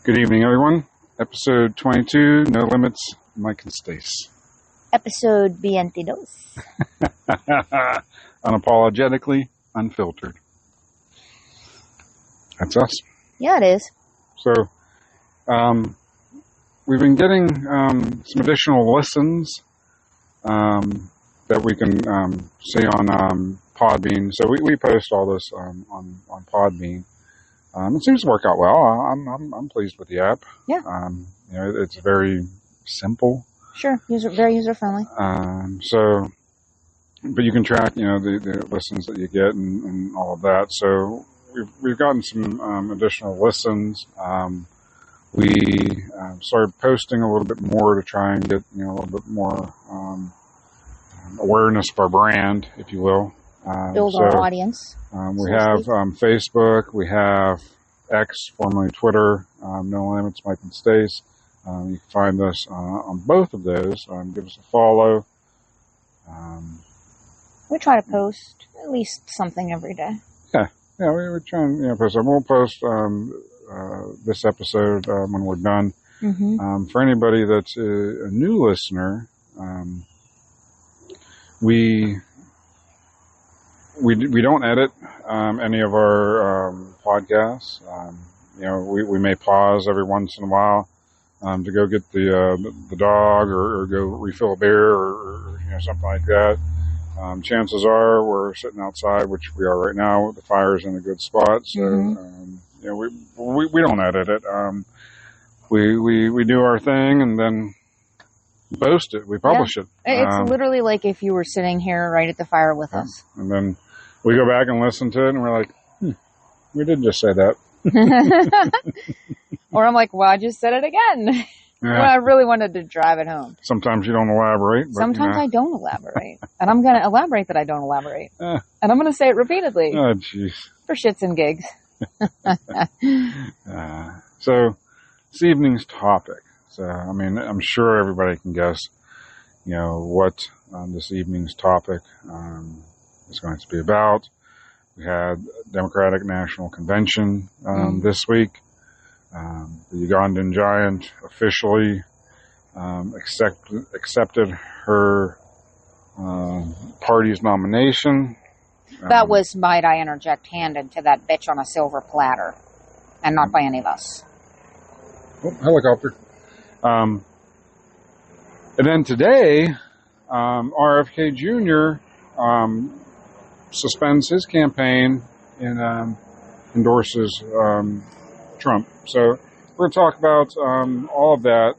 Good evening, everyone. Episode 22, No Limits, Mike and Stace. Episode 22. Unapologetically unfiltered. That's us. Yeah, it is. So, we've been getting some additional listens that we can see on Podbean. So we post all this on Podbean. It seems to work out well. I'm pleased with the app. Yeah. It's very simple. Sure. Very user friendly. But you can track, the listens that you get and all of that. So we've gotten some additional listens. We started posting a little bit more to try and get, a little bit more awareness of our brand, if you will. Build our audience. We have Facebook, we have X, formerly Twitter, No Limits, Mike and Stace. You can find us on both of those. Give us a follow. We try to post at least something every day. Yeah, we're trying to post. We'll post this episode when we're done. Mm-hmm. For anybody that's a new listener, we don't edit any of our podcasts. We may pause every once in a while to go get the dog or go refill a beer or something like that. Chances are we're sitting outside, which we are right now. The fire's in a good spot, so we don't edit it. We do our thing and then post it. We publish it. It's literally like if you were sitting here right at the fire with us. And then we go back and listen to it, and we're like, we did just say that. Or I'm like, well, I just said it again. Yeah. Well, I really wanted to drive it home. Sometimes you don't elaborate. But, sometimes I don't elaborate. And I'm going to elaborate that I don't elaborate. And I'm going to say it repeatedly. Oh, jeez. For shits and gigs. So, this evening's topic. So, I'm sure everybody can guess, what this evening's topic is going to be about. We had Democratic National Convention this week. The Ugandan giant officially accepted her party's nomination. That was, might I interject, handed to that bitch on a silver platter, and not by any of us. Oh, helicopter. And then today, RFK Jr. Suspends his campaign and endorses Trump. So we're going to talk about all of that.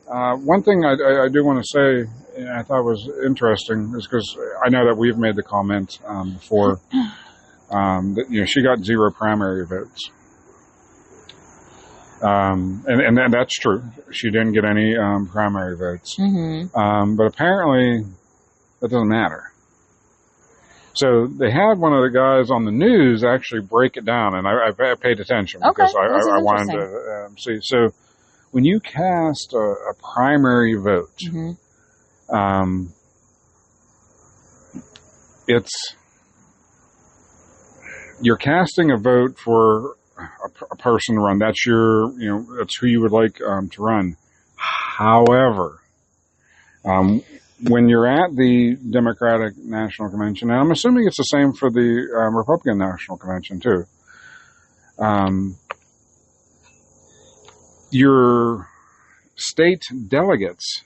One thing I do want to say, and I thought was interesting, is because I know that we've made the comment before that she got 0 primary votes, and that's true. She didn't get any primary votes, but apparently that doesn't matter. So they had one of the guys on the news actually break it down, and I paid attention because I wanted to see. So when you cast a primary vote, you're casting a vote for a person to run. That's that's who you would like to run. However, when you're at the Democratic National Convention, and I'm assuming it's the same for the Republican National Convention too, your state delegates,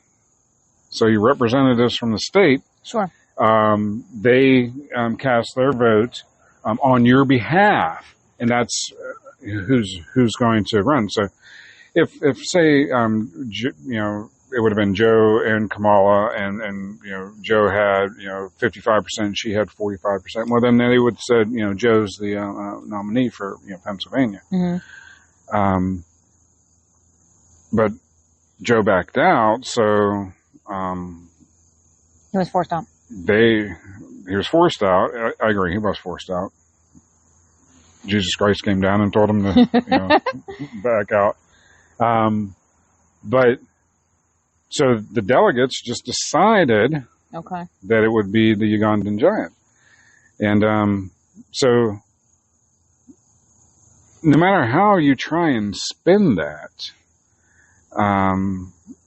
so your representatives from the state, sure, they cast their vote on your behalf, and that's who's going to run. So if say it would have been Joe and Kamala, and Joe had 55%, she had 45%. Well, then they would have said Joe's the nominee for Pennsylvania. But Joe backed out, so he was forced out. He was forced out. I agree, he was forced out. Jesus Christ came down and told him to back out. But so the delegates just decided that it would be the Ugandan giant. And so no matter how you try and spin that,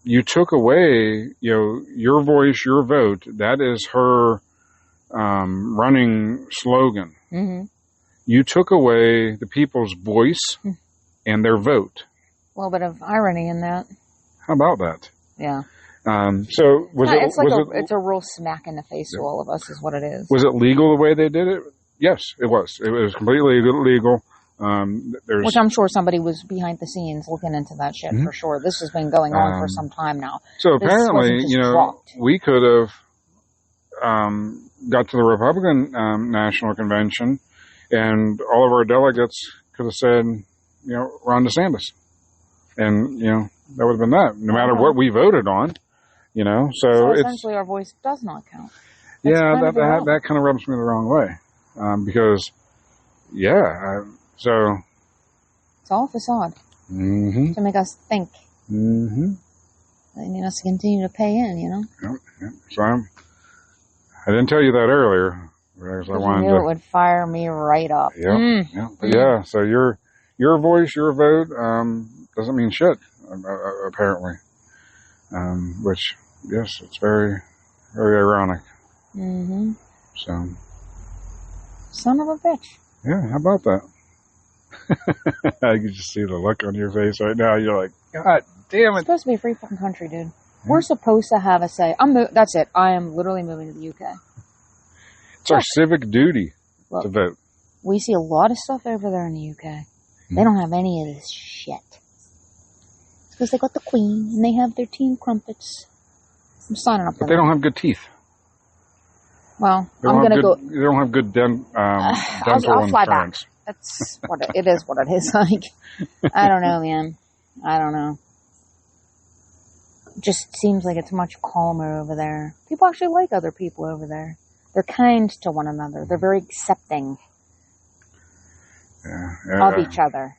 you took away, your voice, your vote. That is her running slogan. Mm-hmm. You took away the people's voice and their vote. A little bit of irony in that. How about that? Yeah. So it's a real smack in the face to all of us, is what it is. Was it legal the way they did it? Yes, it was. It was completely legal. Which I'm sure somebody was behind the scenes looking into that shit for sure. This has been going on for some time now. So apparently, we could have got to the Republican National Convention, and all of our delegates could have said, Ron DeSantis, and that would have been that. No matter what we voted on, So essentially, our voice does not count. That kind of rubs me the wrong way, because so it's all facade to make us think. Mm-hmm. They need us to continue to pay in, Yep. So I didn't tell you that earlier because I wanted it would fire me right up. But so your voice, your vote doesn't mean shit, apparently. Which, yes, it's very, very ironic. Mm-hmm. So, son of a bitch. Yeah, how about that? I can just see the look on your face right now. You're like, God damn it. It's supposed to be a free fucking country, dude. Yeah. We're supposed to have a say. That's it. I am literally moving to the UK. It's our civic duty to vote. We see a lot of stuff over there in the UK. They don't have any of this shit. It's because they got the Queen and they have their team crumpets. I'm signing up for that. But they don't have good teeth. Well, I'm going to go. They don't have good dental I'll fly insurance. Back. That's what it is. What it is like. I don't know, man. I don't know. It just seems like it's much calmer over there. People actually like other people over there. They're kind to one another. They're very accepting of each other.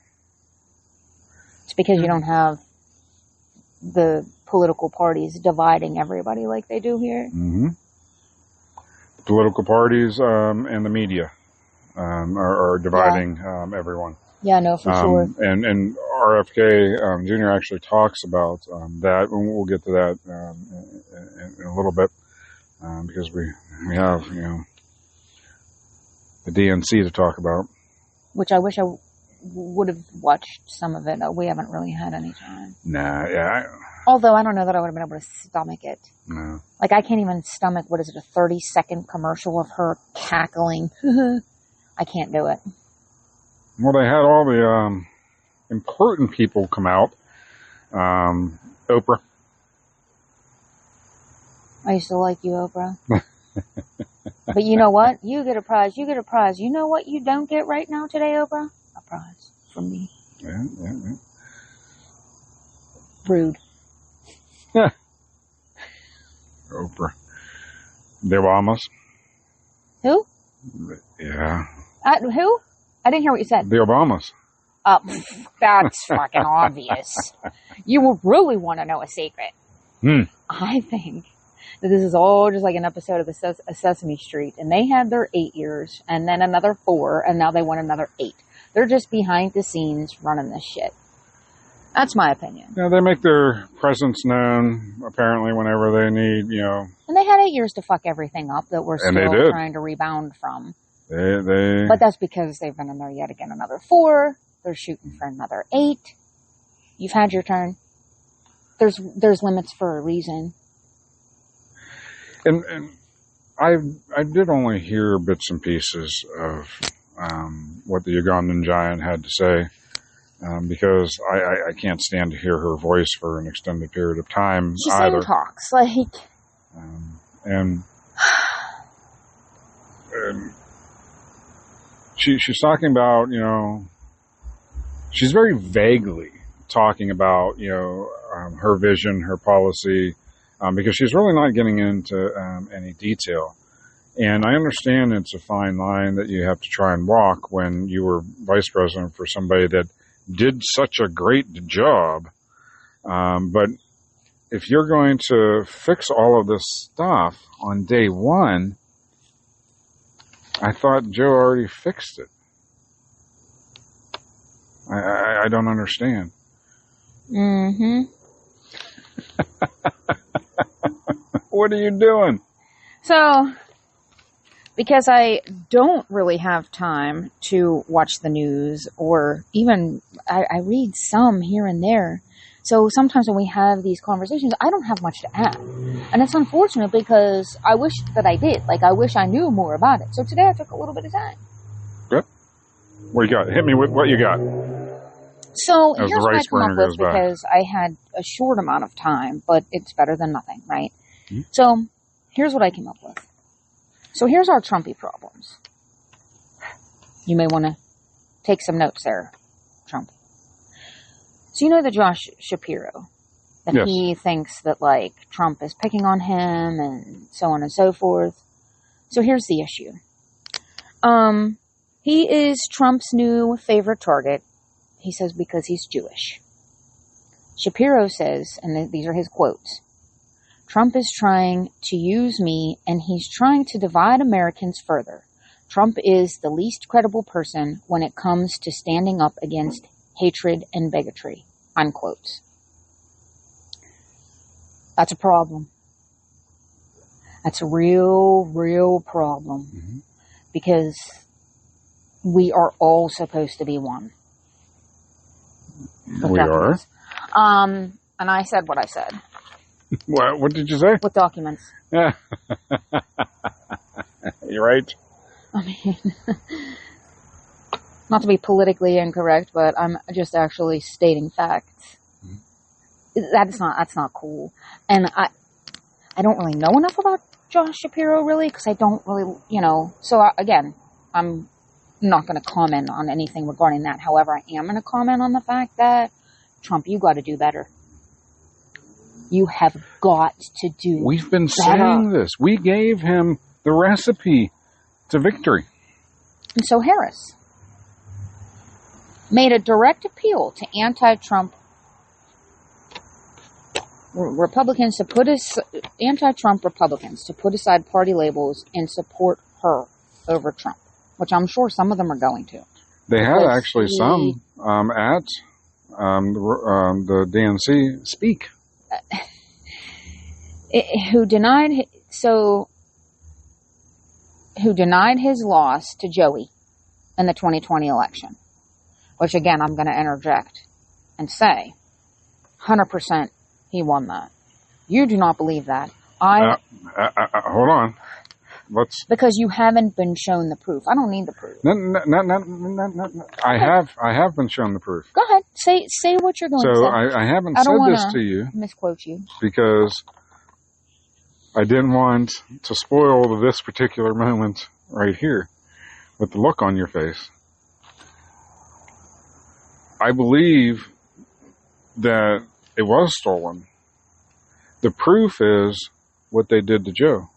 It's because you don't have the political parties dividing everybody like they do here. Mm-hmm. Political parties and the media are dividing everyone. Yeah, no, for sure. And RFK Jr. actually talks about that, and we'll get to that in a little bit because we have the DNC to talk about. Which I wish I would have watched some of it. We haven't really had any time. Nah, yeah. Although I don't know that I would have been able to stomach it. No. Like, I can't even stomach, what is it, a 30-second commercial of her cackling. I can't do it. Well, they had all the important people come out. Oprah. I used to like you, Oprah. But you know what? You get a prize. You get a prize. You know what you don't get right now today, Oprah? A prize from me. Yeah. Rude. Oprah. The Obamas. Who? Yeah. Who? I didn't hear what you said. The Obamas. That's fucking obvious. You would really want to know a secret. I think that this is all just like an episode of Sesame Street, and they had their 8 years, and then another 4, and now they want another 8. They're just behind the scenes running this shit. That's my opinion. Yeah, they make their presence known, apparently, whenever they need, And they had 8 years to fuck everything up that we're still trying to rebound from. But that's because they've been in there yet again another 4. They're shooting for another 8. You've had your turn. There's limits for a reason. And I did only hear bits and pieces of what the Ugandan giant had to say. Because I can't stand to hear her voice for an extended period of time she either. She talks like, and she's talking about she's very vaguely talking about her vision, her policy, because she's really not getting into any detail. And I understand it's a fine line that you have to try and walk when you were vice president for somebody that did such a great job. But if you're going to fix all of this stuff on day one, I thought Joe already fixed it. I don't understand. Mm-hmm. What are you doing? So, because I don't really have time to watch the news, or even, I read some here and there. So sometimes when we have these conversations, I don't have much to add. And it's unfortunate because I wish that I did. Like, I wish I knew more about it. So today I took a little bit of time. Good. What you got? Hit me with what you got. So As here's the what I rice come up burner with, goes by. because I had a short amount of time, but it's better than nothing, right? Mm-hmm. So here's what I came up with. So here's our Trumpy problems. You may want to take some notes there, Trump. So you know the Josh Shapiro, that Yes. he thinks that, like, Trump is picking on him and so on and so forth. So here's the issue. He is Trump's new favorite target. He says because he's Jewish. Shapiro says, and these are his quotes, Trump is trying to use me, and he's trying to divide Americans further. Trump is the least credible person when it comes to standing up against hatred and bigotry. Unquote. That's a problem. That's a real, real problem. Mm-hmm. Because we are all supposed to be one. We are. And I said what I said. What did you say? With documents. Yeah. You're right. I mean, not to be politically incorrect, but I'm just actually stating facts. That's not cool. And I don't really know enough about Josh Shapiro, really, because I don't really, so again, I'm not going to comment on anything regarding that. However, I am going to comment on the fact that, Trump, you got to do better. You have got to do We've been better. saying this. We gave him the recipe to victory. And so Harris made a direct appeal to anti-Trump Republicans to put anti-Trump Republicans to put aside party labels and support her over Trump, which I'm sure some of them are going to. They had actually some at the DNC speak. Who denied his loss to Joey in the 2020 election, which again I'm going to interject and say 100% he won that. You do not believe that. Hold on. Because you haven't been shown the proof. I don't need the proof. No. I have been shown the proof. Go ahead. Say what you're going to say. So I haven't said this to you. Misquote you. Because I didn't want to spoil this particular moment right here with the look on your face. I believe that it was stolen. The proof is what they did to Joe.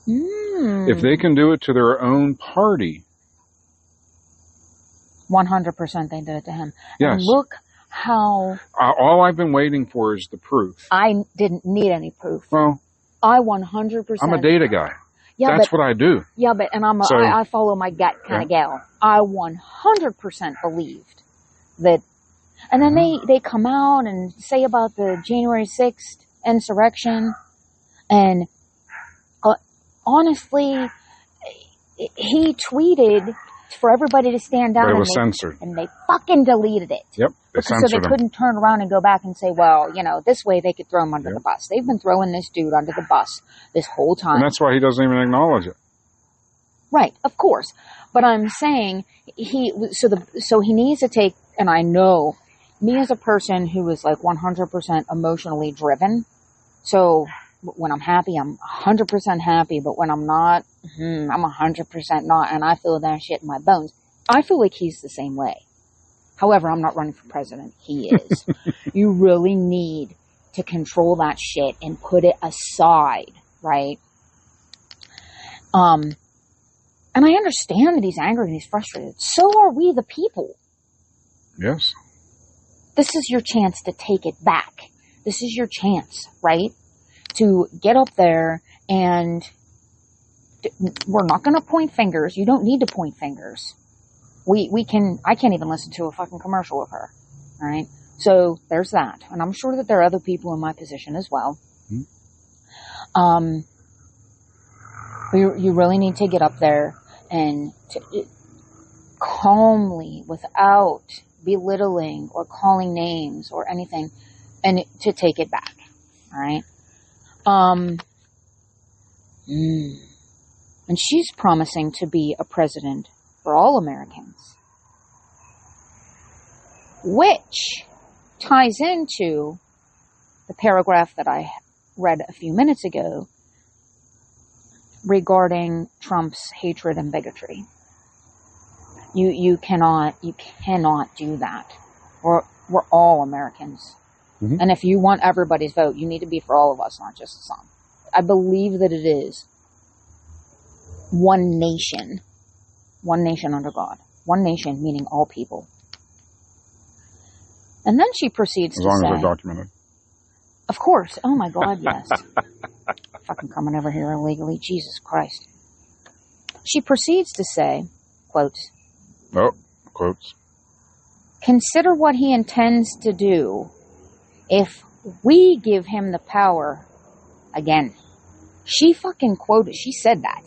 If they can do it to their own party. 100% they did it to him. Yes. And look how... all I've been waiting for is the proof. I didn't need any proof. Well, I 100%... I'm a data guy. Yeah, That's what I do. Yeah, but I follow my gut kind of gal. I 100% believed that... And then they come out and say about the January 6th insurrection, and honestly, he tweeted for everybody to stand down. But it was censored. And they fucking deleted it. Yep, So they couldn't turn around and go back and say, well, this way they could throw him under the bus. They've been throwing this dude under the bus this whole time. And that's why he doesn't even acknowledge it. Right, of course. But I'm saying so he needs to take, and I know me as a person who is like 100% emotionally driven. So when I'm happy, I'm 100% happy. But when I'm not, I'm 100% not. And I feel that shit in my bones. I feel like he's the same way. However, I'm not running for president. He is. You really need to control that shit and put it aside, right? And I understand that he's angry and he's frustrated. So are we, the people. Yes. This is your chance to take it back. This is your chance, right? To get up there and we're not going to point fingers. You don't need to point fingers. I can't even listen to a fucking commercial of her. All right. So there's that. And I'm sure that there are other people in my position as well. You really need to get up there and calmly, without belittling or calling names or anything, and to take it back. All right. And she's promising to be a president for all Americans, which ties into the paragraph that I read a few minutes ago regarding Trump's hatred and bigotry. You cannot do that. We're all Americans. And if you want everybody's vote, you need to be for all of us, not just some. I believe that it is one nation under God. One nation, meaning all people. And then she proceeds to say... As long as they're documented. Of course. Oh my God, yes. Fucking coming over here illegally. Jesus Christ. She proceeds to say, quotes. Oh, quotes. Consider what he intends to do if we give him the power again. She fucking quoted. She said that.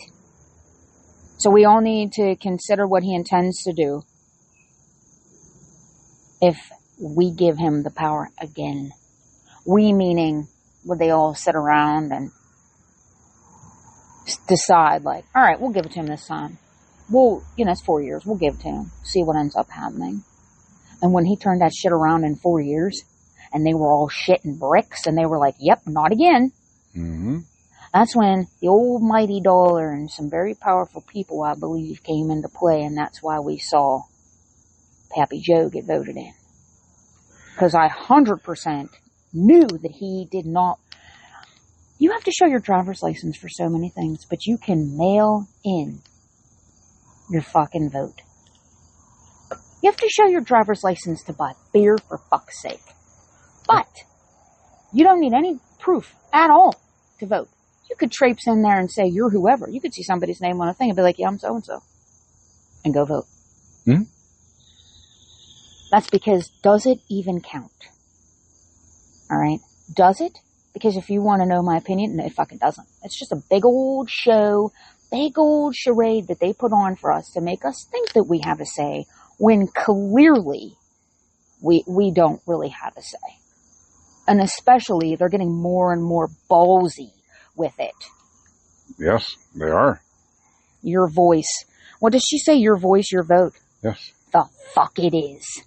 So we all need to consider what he intends to do if we give him the power again. We meaning, would they all sit around and decide, like, all right, we'll give it to him this time. It's 4 years. We'll give it to him. See what ends up happening. And when he turned that shit around in 4 years, and they were all shitting bricks, and they were like, yep, not again. That's when the almighty dollar and some very powerful people, I believe, came into play, and that's why we saw Pappy Joe get voted in. Because I 100% knew that he did not... You have to show your driver's license for so many things, but you can mail in your fucking vote. You have to show your driver's license to buy beer, for fuck's sake. But you don't need any proof at all to vote. You could traipse in there and say you're whoever. You could see somebody's name on a thing and be like, yeah, I'm so-and-so. And go vote. That's because, does it even count? All right? Does it? Because if you want to know my opinion, no, it fucking doesn't. It's just a big old show, big old charade that they put on for us to make us think that we have a say, when clearly we don't really have a say. And especially, they're getting more and more ballsy with it. Yes, they are. Your voice. What does she say? Your voice, your vote. Yes. The fuck it is.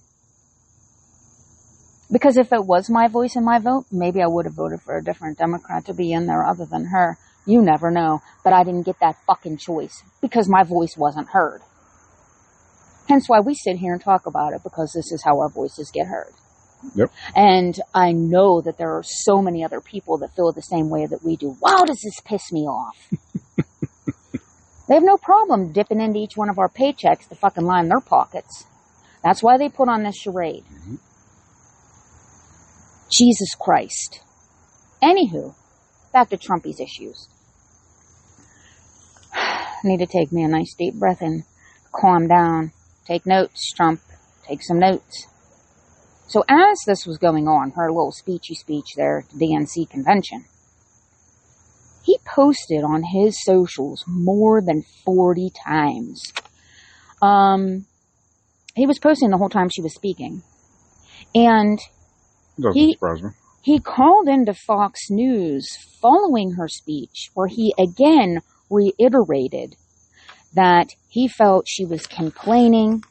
Because if it was my voice and my vote, maybe I would have voted for a different Democrat to be in there other than her. You never know. But I didn't get that fucking choice because my voice wasn't heard. Hence why we sit here and talk about it, because this is how our voices get heard. Yep. And I know that there are so many other people that feel the same way that we do. Wow, does this piss me off? They have no problem dipping into each one of our paychecks to fucking line their pockets. That's why they put on this charade. Jesus Christ. Anywho, back to Trumpy's issues. I need to take me a nice deep breath and calm down. Take notes, Trump. Take some notes. So as this was going on, her little speech there at the DNC convention, he posted on his socials more than 40 times. He was posting the whole time she was speaking. And doesn't surprise me. He called into Fox News following her speech, where he again reiterated that he felt she was complaining.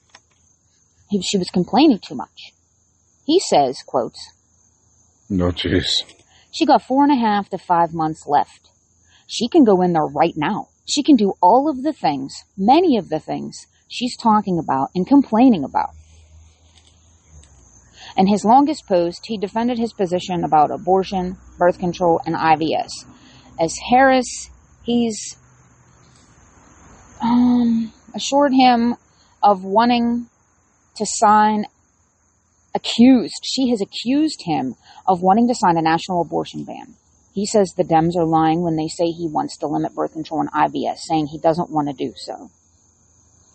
She was complaining too much. He says, quotes, no, jeez. She got 4.5 to 5 months left. She can go in there right now. She can do all of the things, many of the things she's talking about and complaining about. In his longest post, he defended his position about abortion, birth control, and IVS. As Harris, he's assured him of wanting to sign, she has accused him of wanting to sign a national abortion ban. He says the Dems are lying when they say he wants to limit birth control and IVS, saying he doesn't want to do so.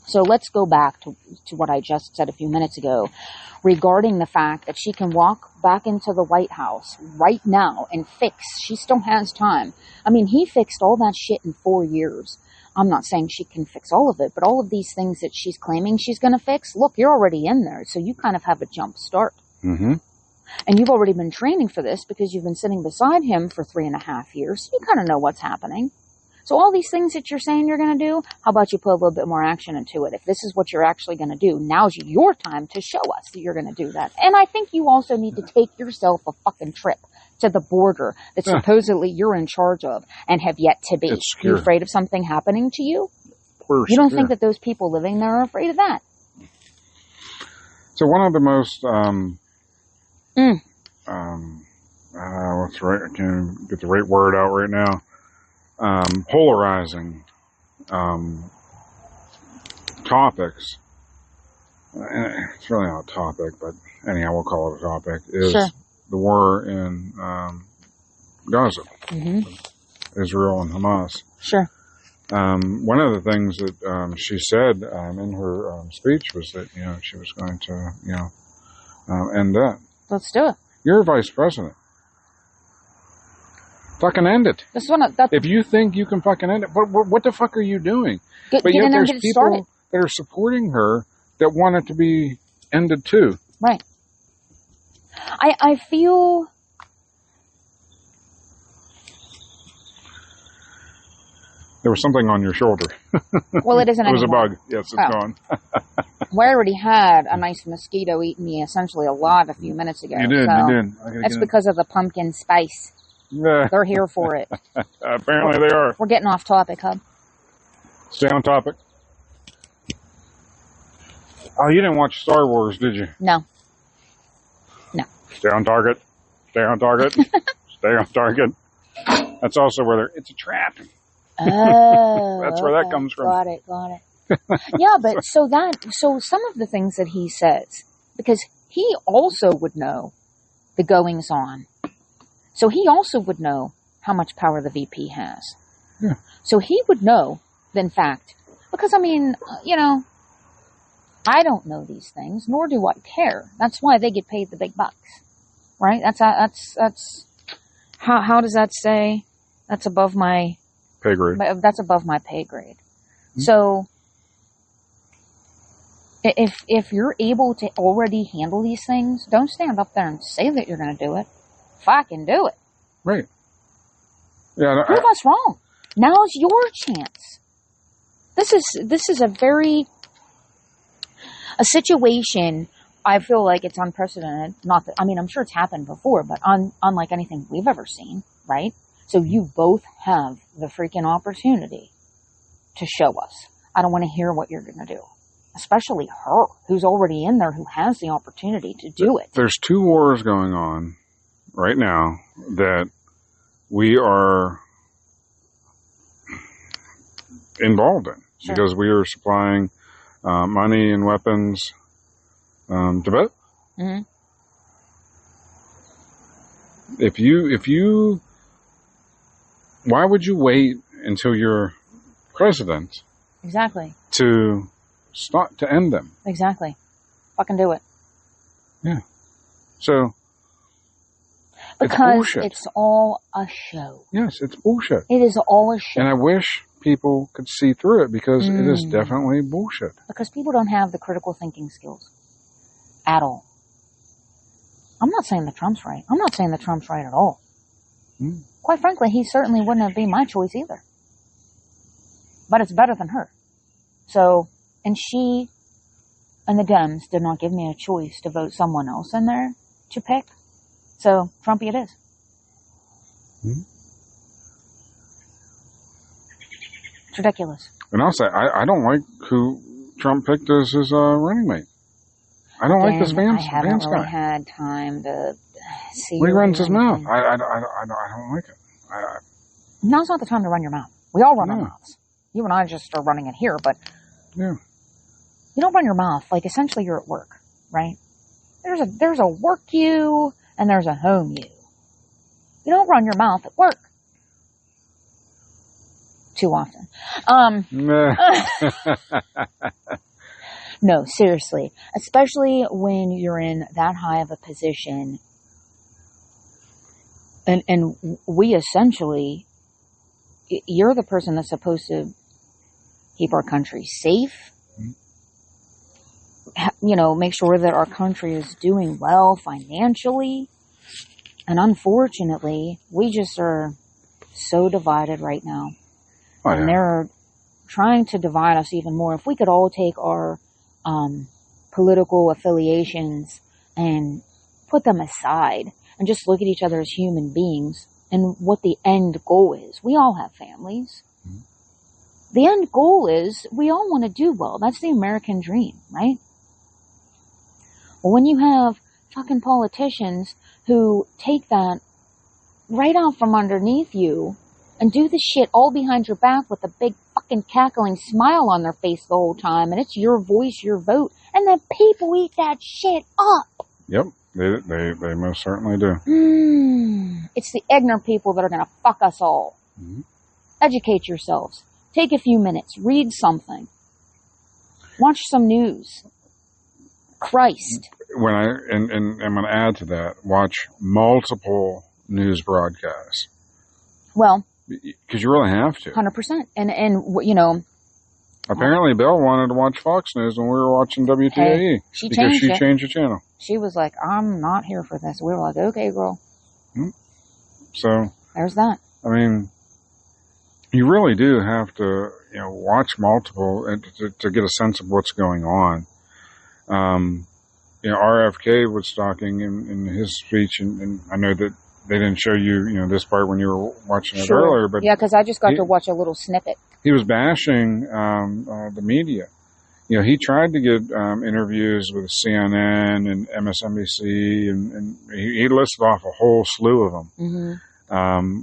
So let's go back to what I just said a few minutes ago regarding the fact that she can walk back into the White House right now and fix. She still has time. I mean, he fixed all that shit in 4 years. I'm not saying she can fix all of it, but all of these things that she's claiming she's going to fix, look, you're already in there, so you kind of have a jump start. Mm-hmm. And you've already been training for this because you've been sitting beside him for 3.5 years. So you kind of know what's happening. So all these things that you're saying you're going to do, how about you put a little bit more action into it? If this is what you're actually going to do, now's your time to show us that you're going to do that. And I think you also need to take yourself a fucking trip to the border that supposedly you're in charge of and have yet to be. You afraid of something happening to you? You don't think that those people living there are afraid of that? So one of the most, what's right? I can't get the right word out right now. Polarizing topics, and it's really not a topic, but anyhow, we'll call it a topic, is the war in Gaza, Israel and Hamas. Sure. One of the things that she said in her speech was that, she was going to, end that. Let's do it. You're a vice president. Fucking end it. If you think you can fucking end it, what the fuck are you doing? Get in there and get it started. That are supporting her that want it to be ended too. Right. I feel... There was something on your shoulder. Well, it isn't anymore. It was a bug. Yes, it's gone. Well, I already had a nice mosquito eating me essentially alive a few minutes ago. You did. That's because of the pumpkin spice. Yeah. They're here for it. Apparently they are. We're getting off topic, Hub. Stay on topic. Oh, you didn't watch Star Wars, did you? No. Stay on target. Stay on target. Stay on target. That's also where it's a trap. Oh. That's where that comes from. Got it. Yeah, but so some of the things that he says, because he also would know the goings on. So he also would know how much power the VP has. Yeah. So he would know, in fact, because I mean, I don't know these things, nor do I care. That's why they get paid the big bucks, right? That's how does that say? That's above my pay grade. That's above my pay grade. Mm-hmm. So if you're able to already handle these things, don't stand up there and say that you're going to do it. Fucking do it. Right. Yeah. Prove us wrong. Now's your chance. This is a situation. I feel like it's unprecedented. Not that, I mean, I'm sure it's happened before, but unlike anything we've ever seen, right? So you both have the freaking opportunity to show us. I don't want to hear what you're going to do. Especially her, who's already in there, who has the opportunity to do it. There's 2 wars going on right now that we are involved in. Sure. Because we are supplying money and weapons to both. Mm-hmm. If you, why would you wait until you're president? Exactly. To end them. Exactly. Fucking do it. Yeah. So. Because it's all a show. Yes, it's bullshit. It is all a show. And I wish people could see through it because it is definitely bullshit. Because people don't have the critical thinking skills. At all. I'm not saying that Trump's right. I'm not saying that Trump's right at all. Quite frankly, he certainly wouldn't have been my choice either. But it's better than her. So, and she and the Dems did not give me a choice to vote someone else in there to pick. So, Trumpy it is. It's ridiculous. And I'll say, I don't like who Trump picked as his running mate. I don't like this Vance guy. I haven't really had time to see. When he runs his mouth, I don't like it. Now's not the time to run your mouth. We all run our mouths. You and I just are running it here, but yeah, you don't run your mouth. Like essentially, you're at work, right? There's a work you and there's a home you. You don't run your mouth at work. too often. Nah. No, seriously. Especially when you're in that high of a position. And we essentially, you're the person that's supposed to keep our country safe. You know, make sure that our country is doing well financially. And unfortunately, we just are so divided right now. Oh, and yeah. they're trying to divide us even more. If we could all take our political affiliations and put them aside and just look at each other as human beings and what the end goal is. We all have families. Mm-hmm. The end goal is we all want to do well. That's the American dream, right? Well, when you have fucking politicians who take that right out from underneath you and do the shit all behind your back with a big fucking cackling smile on their face the whole time, and it's your voice, your vote, and then people eat that shit up. Yep, they most certainly do. It's the ignorant people that are going to fuck us all. Mm-hmm. Educate yourselves. Take a few minutes. Read something. Watch some news. Christ. When and I'm going to add to that, watch multiple news broadcasts. Well, because you really have to. 100%. And you know. Apparently, Bill wanted to watch Fox News when we were watching WTAE. Hey, she changed the channel. She was like, I'm not here for this. We were like, okay, girl. Mm-hmm. So. There's that. I mean, you really do have to, you know, watch multiple to get a sense of what's going on. You know, RFK was talking in his speech, and I know that they didn't show you, you know, this part when you were watching it earlier, but yeah, because I just got to watch a little snippet. He was bashing the media. You know, he tried to get interviews with CNN and MSNBC, and he listed off a whole slew of them,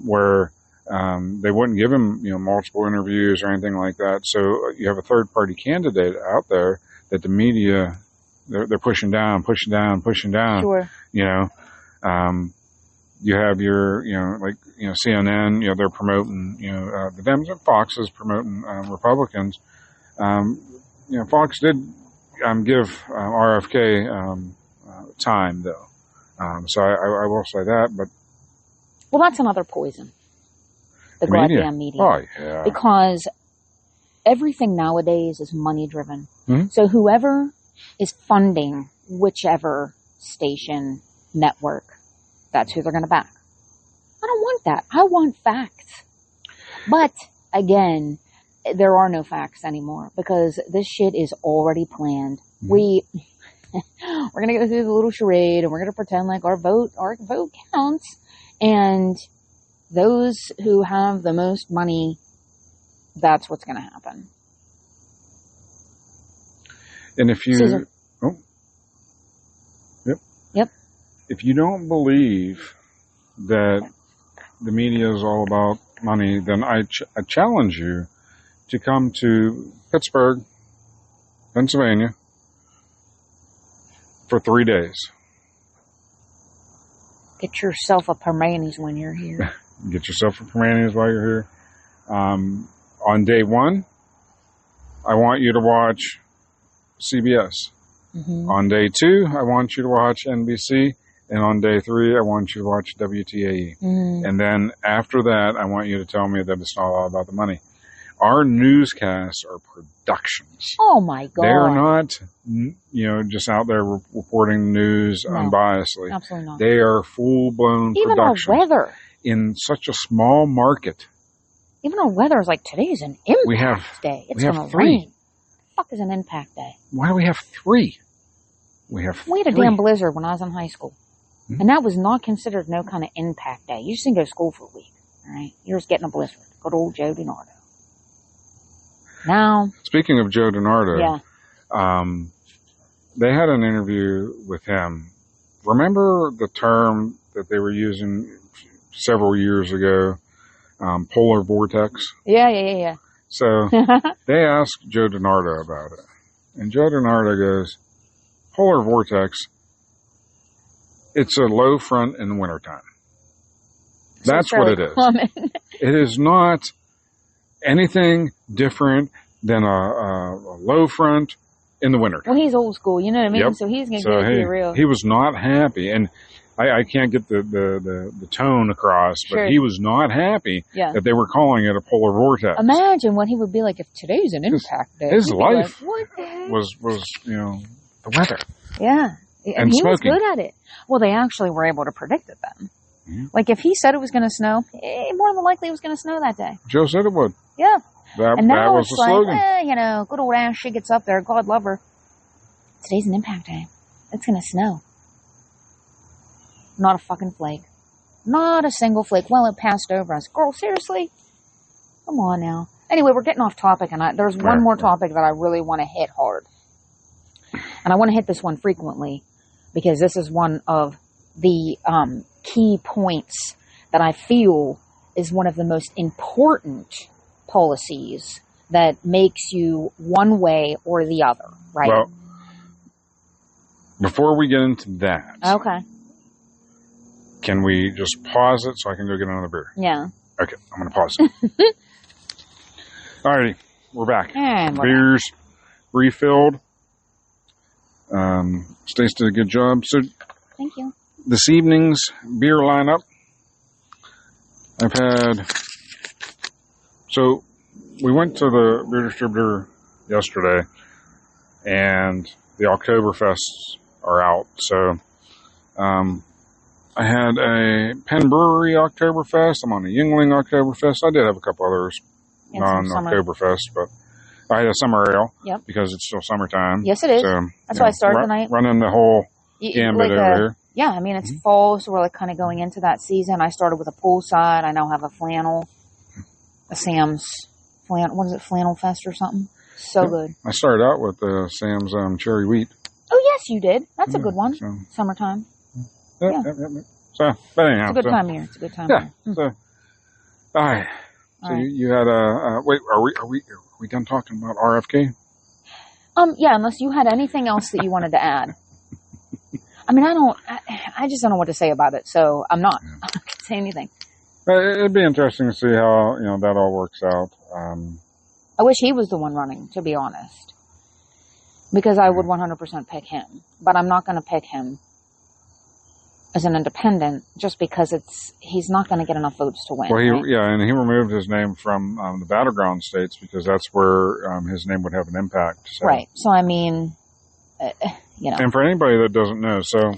where they wouldn't give him, you know, multiple interviews or anything like that. So you have a third-party candidate out there that the media, they're pushing down. Sure. You know, you have your, you know, like, you know, CNN, you know, they're promoting, you know, the Dems, and Fox is promoting Republicans. You know, Fox did give RFK time, though. So I will say that, but. Well, that's another poison. The goddamn media. Oh, yeah. Because everything nowadays is money driven. Mm-hmm. So whoever is funding whichever station, network, that's who they're going to back. I don't want that. I want facts. But, again, there are no facts anymore because this shit is already planned. Mm-hmm. We're going to go through the little charade and we're going to pretend like our vote counts. And those who have the most money, that's what's going to happen. And if you... Caesar. Oh. Yep. If you don't believe that the media is all about money, then I challenge you to come to Pittsburgh, Pennsylvania, for 3 days. Get yourself a Permanis when you're here. Get yourself a Permanis while you're here. On day one, I want you to watch CBS. Mm-hmm. On day two, I want you to watch NBC. And on day three, I want you to watch WTAE. Mm-hmm. And then after that, I want you to tell me that it's not all about the money. Our newscasts are productions. Oh, my God. They're not, you know, just out there reporting news unbiasedly. Absolutely not. They are full-blown productions. Even our weather. In such a small market. Even our weather is like, today's an impact day. It's going to rain. The fuck is an impact day? Why do we have three? We had a damn blizzard when I was in high school. Mm-hmm. And that was not considered no kind of impact day. You just didn't go to school for a week. All right? You're just getting a blizzard. Good old Joe DiNardo. Now. Speaking of Joe DiNardo. Yeah. They had an interview with him. Remember the term that they were using several years ago, polar vortex? Yeah. So they asked Joe DiNardo about it. And Joe DiNardo goes, polar vortex, it's a low front in the wintertime. That's what it is. It is not anything different than a low front in the winter. Well, he's old school, you know what I mean? Yep. So he's going to be real. He was not happy, and I can't get the tone across, but he was not happy that they were calling it a polar vortex. Imagine what he would be like if today's an impact day. His life like, what the heck? was the weather. Yeah. And he smoking. was good at it. Well, they actually were able to predict it then. Mm-hmm. Like if he said it was going to snow, more than likely it was going to snow that day. Joe said it would. Yeah. That was the slogan. Good old ass, she gets up there. God love her. Today's an impact day. It's going to snow. Not a fucking flake. Not a single flake. Well, it passed over us. Girl, seriously? Come on now. Anyway, we're getting off topic, and there's one more topic that I really want to hit hard. And I want to hit this one frequently because this is one of the key points that I feel is one of the most important policies that makes you one way or the other, right? Well, before we get into that, okay, can we just pause it so I can go get another beer? Yeah. Okay, I'm going to pause it. Alrighty, we're back. And Beers refilled. Stace did a good job. So, thank you. This evening's beer lineup, I've had. So, we went to the beer distributor yesterday, and the Oktoberfests are out. So, I had a Penn Brewery Oktoberfest. I'm on a Yuengling Oktoberfest. I did have a couple others non-Oktoberfest, but I had a summer ale because it's still summertime. Yes, it is. So, that's why I started tonight. Running the whole gambit over here. Yeah, I mean, it's fall, so we're like kind of going into that season. I started with a poolside. I now have a flannel, a Sam's flannel. What is it, Flannel Fest or something? So good. I started out with Sam's cherry wheat. Oh, yes, you did. That's a good one. So. Summertime. Yep. So, but anyhow. It's a good time here. It's a good time here. So, all right. So you had wait, are we done talking about RFK? Yeah, unless you had anything else that you wanted to add. I mean, I just don't know what to say about it, so I'm not going to say anything. It'd be interesting to see how, that all works out. I wish he was the one running, to be honest. Because I would 100% pick him. But I'm not going to pick him as an independent just because he's not going to get enough votes to win. Well, and he removed his name from the battleground states because that's where his name would have an impact. So. Right. So, I mean, And for anybody that doesn't know, so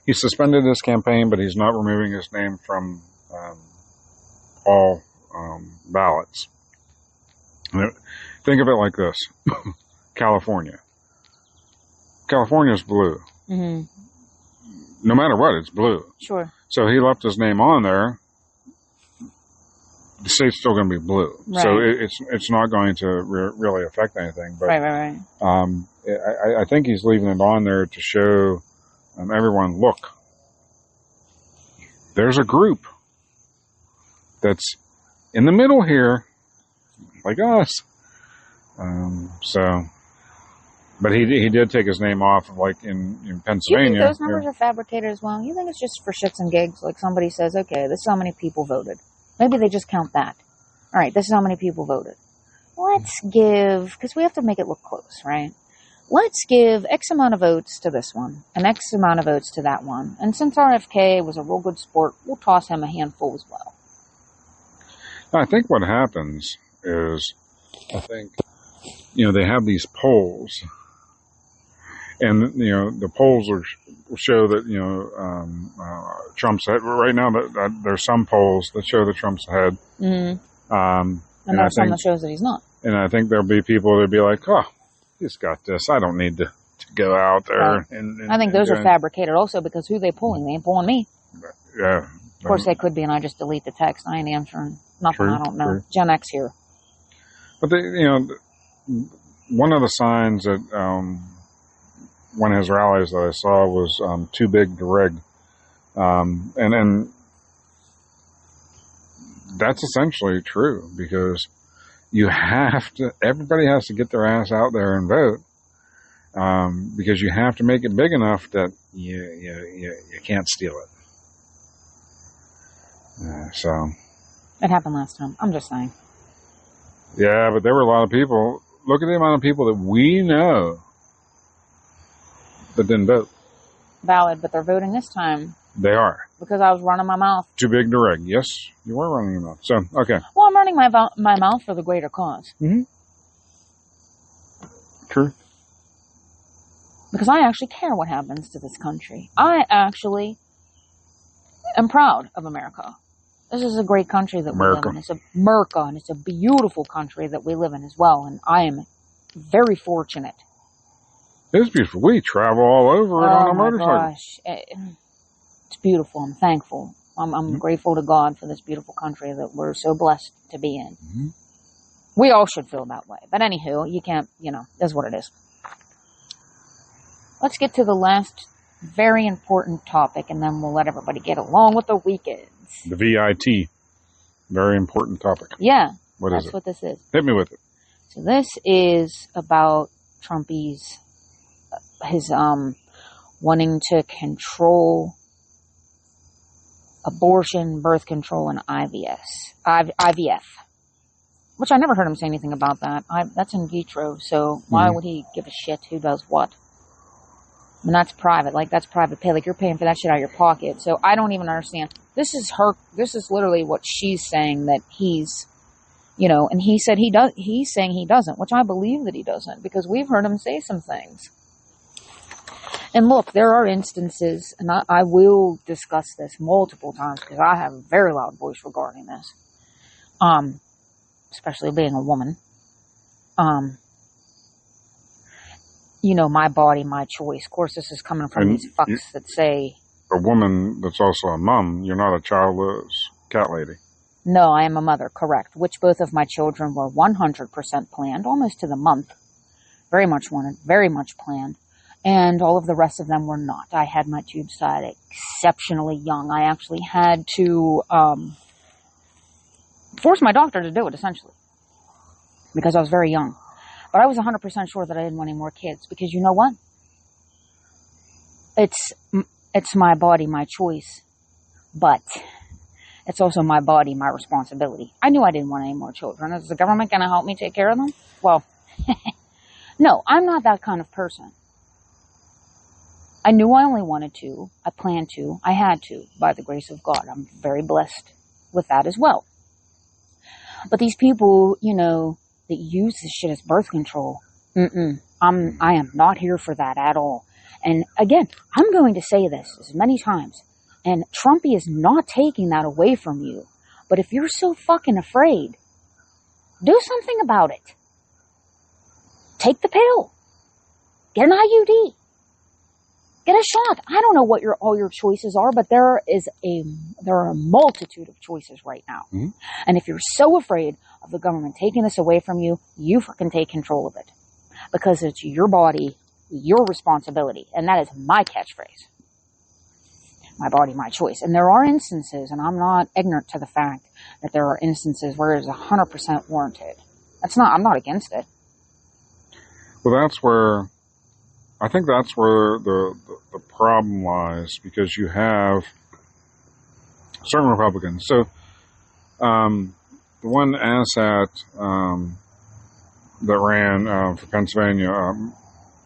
he suspended his campaign, but he's not removing his name from all ballots. Think of it like this. California. California's blue. Mm-hmm. No matter what, it's blue. Sure. So he left his name on there. The state's still going to be blue. Right. So it's not going to really affect anything. But, right. I think he's leaving it on there to show everyone, look, there's a group that's in the middle here, like us. But he did take his name off, like in Pennsylvania. Do you think those numbers are fabricated as well? You think it's just for shits and gigs? Like somebody says, okay, this is how many people voted. Maybe they just count that. All right, this is how many people voted. Let's give, because we have to make it look close, right? Let's give X amount of votes to this one and X amount of votes to that one. And since RFK was a real good sport, we'll toss him a handful as well. I think what happens is, they have these polls. And, the polls show that, Trump's ahead. Right now, there's some polls that show that Trump's ahead. Mm-hmm. And there's some that shows that he's not. And I think there'll be people that'll be like, oh, he's got this. I don't need to go out there. Right. I think those are fabricated also because who they pulling? They ain't pulling me. Yeah. Of course they could be, and I just delete the text. I ain't answering nothing. True, I don't know. True. Gen X here. But, one of the signs that one of his rallies that I saw was too big to rig. And that's essentially true because everybody has to get their ass out there and vote because you have to make it big enough that you can't steal it. So. It happened last time. I'm just saying. Yeah, but there were a lot of people. Look at the amount of people that we know that didn't vote. Valid, but they're voting this time. They are. Because I was running my mouth. Too big to rig. Yes, you were running your mouth. So, okay. Well, I'm running my mouth for the greater cause. Mm-hmm. True. Because I actually care what happens to this country. I actually am proud of America. This is a great country that we live in. It's America, and it's a beautiful country that we live in as well. And I am very fortunate. It is beautiful. We travel all over it on a motorcycle. Oh my gosh. It's beautiful. I'm thankful. I'm grateful to God for this beautiful country that we're so blessed to be in. Mm-hmm. We all should feel that way. But anywho, you can't, that's what it is. Let's get to the last very important topic, and then we'll let everybody get along with the weekends. The VIT. Very important topic. Yeah. What is it? That's what this is. Hit me with it. So this is about Trumpy's, his wanting to control abortion, birth control, and IVF. Which I never heard him say anything about that. That's in vitro, so why would he give a shit who does what? And that's private. Like, that's private pay. Like, you're paying for that shit out of your pocket. So I don't even understand. This is literally what she's saying, that he's, and he said he does. He's saying he doesn't, which I believe that he doesn't, because we've heard him say some things. And look, there are instances, and I will discuss this multiple times because I have a very loud voice regarding this. Especially being a woman. My body, my choice. Of course, this is coming from these fucks that say... A woman that's also a mom, you're not a childless cat lady. No, I am a mother, correct. Which both of my children were 100% planned, almost to the month. Very much wanted, very much planned. And all of the rest of them were not. I had my tubes tied exceptionally young. I actually had to force my doctor to do it, essentially. Because I was very young. But I was 100% sure that I didn't want any more kids. Because you know what? It's my body, my choice. But it's also my body, my responsibility. I knew I didn't want any more children. Is the government going to help me take care of them? Well, no, I'm not that kind of person. I knew I only wanted to. I planned to. I had to, by the grace of God. I'm very blessed with that as well. But these people, that use this shit as birth control, I am not here for that at all. And again, I'm going to say this as many times, and Trumpy is not taking that away from you. But if you're so fucking afraid, do something about it. Take the pill. Get an IUD. Get a shot. I don't know what all your choices are, but there are a multitude of choices right now. Mm-hmm. And if you're so afraid of the government taking this away from you, you fucking take control of it. Because it's your body, your responsibility. And that is my catchphrase. My body, my choice. And there are instances, and I'm not ignorant to the fact that there are instances where it is 100% warranted. I'm not against it. Well, I think that's where the problem lies, because you have certain Republicans. So, the one asshat that ran for Pennsylvania,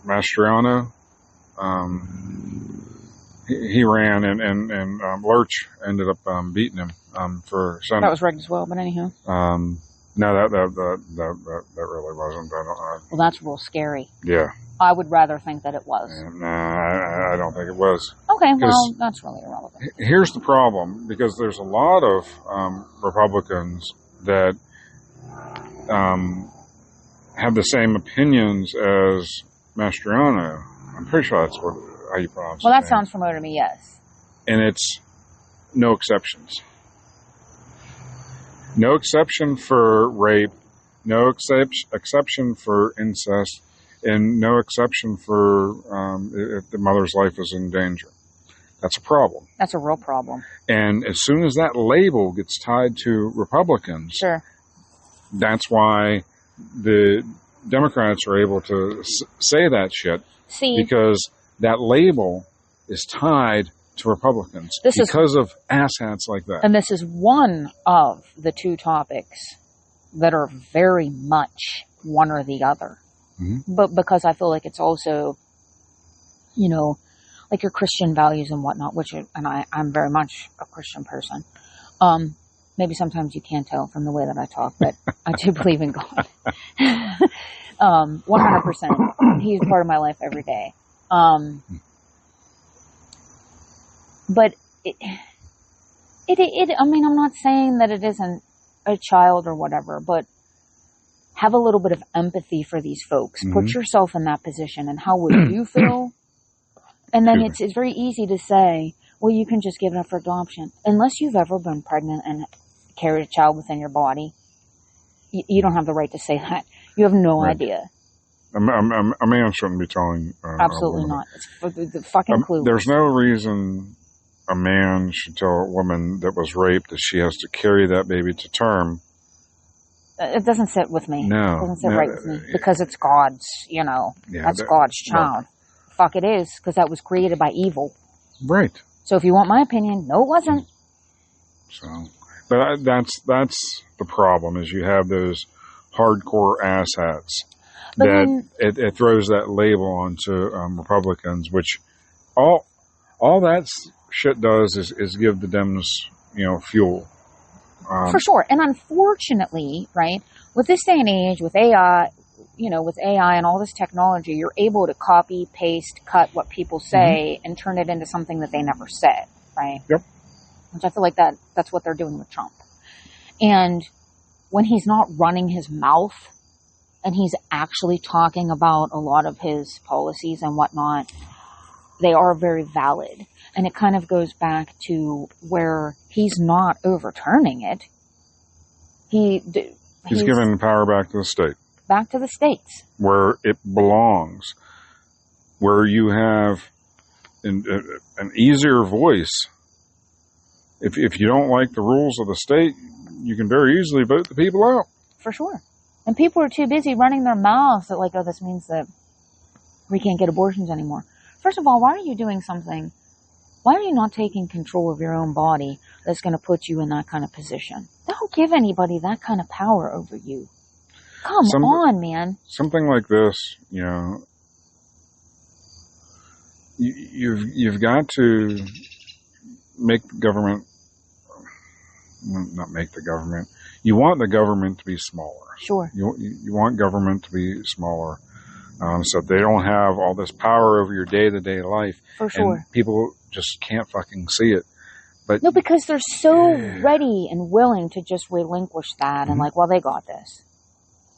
Mastriano, he ran, and Lurch ended up beating him for Senate. That was rigged as well, but anyhow. No, that really wasn't. Well, that's real scary. Yeah. I would rather think that it was. Nah, I don't think it was. Okay, well, that's really irrelevant. Here's the problem, because there's a lot of Republicans that have the same opinions as Mastriano. I'm pretty sure that's how you pronounce it. Well, that sounds familiar to me, yes. And it's no exceptions. No exception for rape, no exception for incest, and no exception for if the mother's life is in danger. That's a problem. That's a real problem. And as soon as that label gets tied to Republicans, sure, that's why the Democrats are able to say that shit. Because that label is tied to Republicans because of asshats like that. And this is one of the two topics that are very much one or the other. Mm-hmm. But because I feel like it's also, you know, like your Christian values and whatnot, I'm very much a Christian person. Maybe sometimes you can't tell from the way that I talk, but I do believe in God. 100%. He's part of my life every day. But I mean, I'm not saying that it isn't a child or whatever, but have a little bit of empathy for these folks. Mm-hmm. Put yourself in that position, and how would you feel? And then it's very easy to say, well, you can just give it up for adoption. Unless you've ever been pregnant and carried a child within your body, you don't have the right to say that. You have no idea. A man shouldn't be telling. Absolutely not. It's the fucking clueless. There's no reason a man should tell a woman that was raped that she has to carry that baby to term. It doesn't sit with me. No. It doesn't sit right with me. Because it's God's, that's God's child. Right. Fuck it is, because that was created by evil. Right. So if you want my opinion, no, it wasn't. So, but that's the problem, is you have those hardcore asshats that it throws that label onto Republicans, which all that shit does is give the Dems, fuel. For sure. And unfortunately, right, with this day and age, with AI, with AI and all this technology, you're able to copy, paste, cut what people say and turn it into something that they never said, right? Yep. Which I feel like that's what they're doing with Trump. And when he's not running his mouth and he's actually talking about a lot of his policies and whatnot, they are very valid. And it kind of goes back to where he's not overturning it. He's giving power back to the state. Back to the states. Where it belongs. Where you have an easier voice. If you don't like the rules of the state, you can very easily vote the people out. For sure. And people are too busy running their mouths that like, oh, this means that we can't get abortions anymore. First of all, why are you doing something? Why are you not taking control of your own body that's going to put you in that kind of position? Don't give anybody that kind of power over you. Come on, man. Something like this, you've got to make the government, not make the government, you want the government to be smaller. Sure. You want government to be smaller. So they don't have all this power over your day-to-day life. For sure. And people just can't fucking see it. But no, because they're so ready and willing to just relinquish that and like, well, they got this.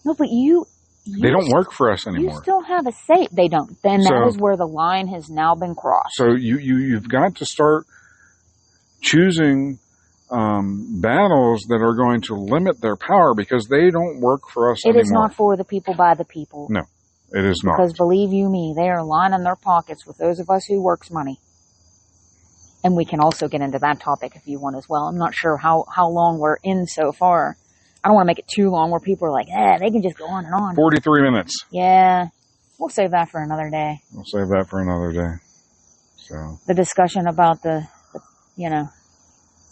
No, but they don't work for us anymore. You still have a say. They don't. Then that is where the line has now been crossed. So you've got to start choosing battles that are going to limit their power, because they don't work for us anymore. It is not for the people by the people. No. It is not. Because believe you me, they are lining their pockets with those of us who works money. And we can also get into that topic if you want as well. I'm not sure how long we're in so far. I don't want to make it too long where people are like, they can just go on and on. 43 minutes. Yeah. We'll save that for another day. We'll save that for another day. So the discussion about the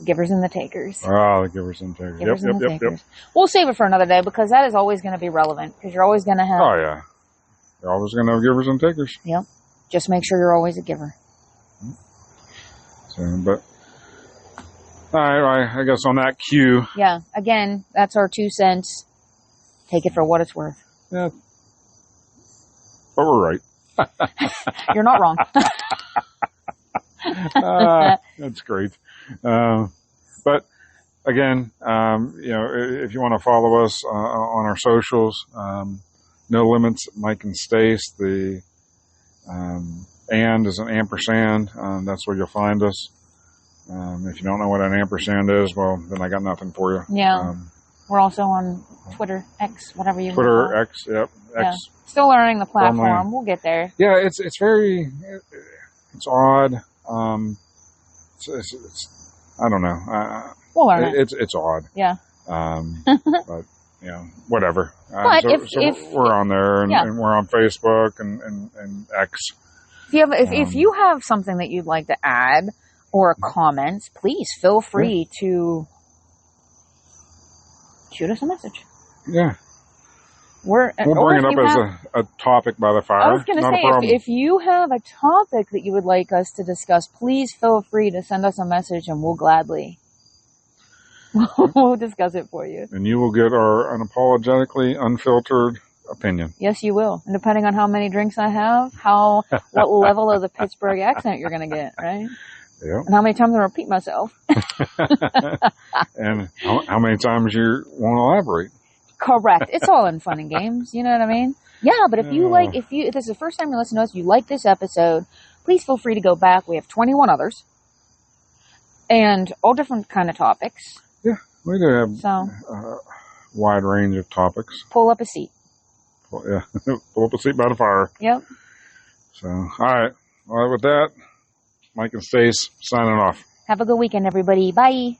givers and the takers. Oh, the givers and takers. Yep. We'll save it for another day, because that is always going to be relevant, because you're always going to have... Oh, yeah. You're always going to have givers and takers. Yep. Just make sure you're always a giver. So, but I guess on that cue. Yeah. Again, that's our 2 cents. Take it for what it's worth. Yeah. But we're right. You're not wrong. That's great. But again, if you want to follow us on our socials, No Limits, Mike and Stace. The and is an ampersand. That's where you'll find us. If you don't know what an ampersand is, well, then I got nothing for you. Yeah. We're also on Twitter, X, whatever you want. Twitter, X, yep. X. Yeah. Still learning the platform. We'll get there. Yeah, it's very, it's odd. It's I don't know. We'll learn it. It's odd. Yeah. But whatever. But if we're on there, and we're on Facebook and X. If you have something that you'd like to add or a comment, please feel free to shoot us a message. Yeah. We'll bring it up as a topic by the fire. I was going to say, if you have a topic that you would like us to discuss, please feel free to send us a message and we'll gladly we'll discuss it for you. And you will get our unapologetically unfiltered opinion. Yes, you will. And depending on how many drinks I have, what level of the Pittsburgh accent you're going to get, right? Yeah. And how many times I repeat myself. And how many times you won't elaborate. Correct. It's all in fun and games. You know what I mean? Yeah, but if this is the first time you listen to us, you like this episode, please feel free to go back. We have 21 others. And all different kind of topics. Yeah, we do have a wide range of topics. Pull up a seat. Pull up a seat by the fire. Yep. So, all right. Well, with that, Mike and Stace signing off. Have a good weekend, everybody. Bye.